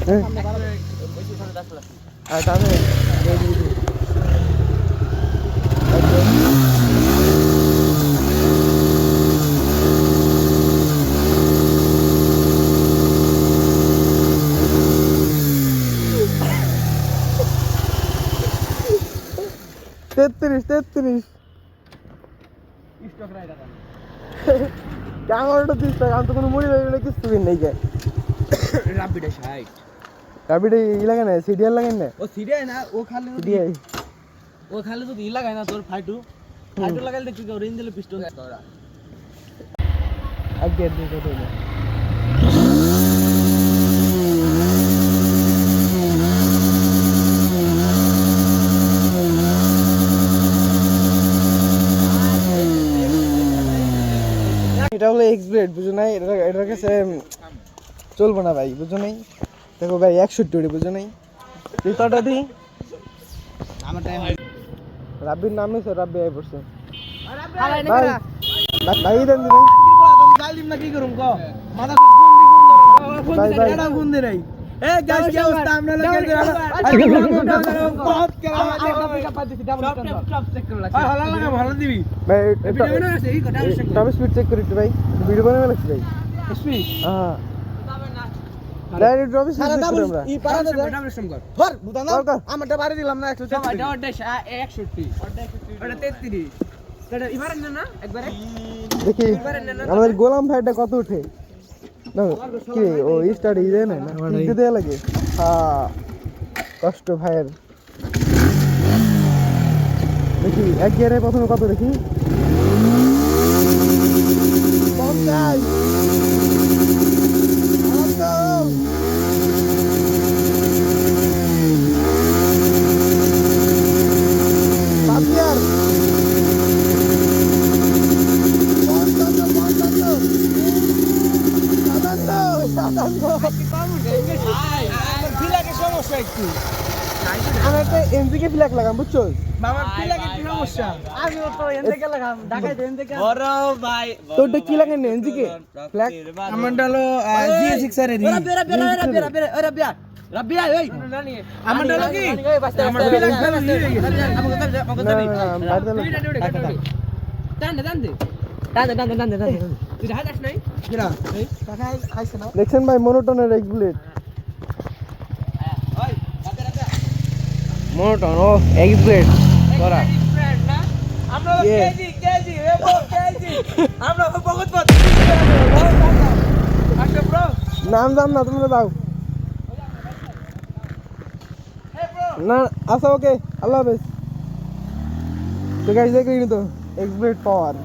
তাহলে তেত্রিশ ক্যামেরাটা 30 টাকা আমি তো কোনো মুড়ি কিছু নেই গে রাবিটা 60 রাবিটা ই লাগে না সিডিআর লাগে না ও সিডিআই না ও খালি সিডিআই ও খালি তো ই লাগায় না তোর ফাইটু লাগাইলে দেখবি রেঞ্জ দিলে পিস্টন তোরা আগে দিয়ে কত না এটা হলো এক্স ব্লেড বুঝো নাই এটার কাছে চলবো না ভাই বুঝো নাই দেখো ভাই 61 বুঝো নাই জুতাটা দি রাব্বির নামে স্যার রাব্বি আই পড়ছে ভাই দেন দি জালিম না কি করুম ক মাথা ফোন দি নাই এ গাইস কি অবস্থা আমরা লোকের বহুত কেরা সব চেক করে লাগছে ভালো লাগা ভালো দিবি ভাই ভিডিও না আছে এই কথা তবে স্পিড চেক করি ভাই ভিডিও বানাবে লাগছে ভাই স্পিড হ্যাঁ ডাইরেক্ট ড্রপ সারা ডাবল আমরা ই পারা না ডাবল স্ট্রম কর ধর বুঝা না আমারটা বাড়ি দিলাম না 160 ওটা 61 ওটা 33 এটা এবারে না একবারে দেখি আমাদের গোলাম ভাইটা কত উঠে না কি ও স্টার্ট ই দেয় না কিক দেয়া লাগে হ্যাঁ কষ্ট ভাইয়ের দেখি এক গিয়ারে প্রথমে কত দেখি 50 আমি একটা এনজিকে ফ্ল্যাগ লাগাম বুঝছো মামার কি লাগে কি সমস্যা আমি তো এনজিকে লাগাম ঢাকায় এনজিকে বড় ভাই তোরটা কি লাগান এনজিকে ফ্ল্যাগ আমারটা হলো GS6 এর রি রাবিয়া এই আমারটা হলো কি আমার ফ্ল্যাগ দেখছেন ভাই মনোটনের এক্স বুলেট মনোটন ও এক্স বুলেট করা আমরা কেজি আমরা বহুত আচ্ছা ব্রো নাম জান না তোমরা দাও না আচ্ছা ওকে আল্লাহ হাফেজ তো গাইস দেখো তো এক্স বুলেট পাওয়ার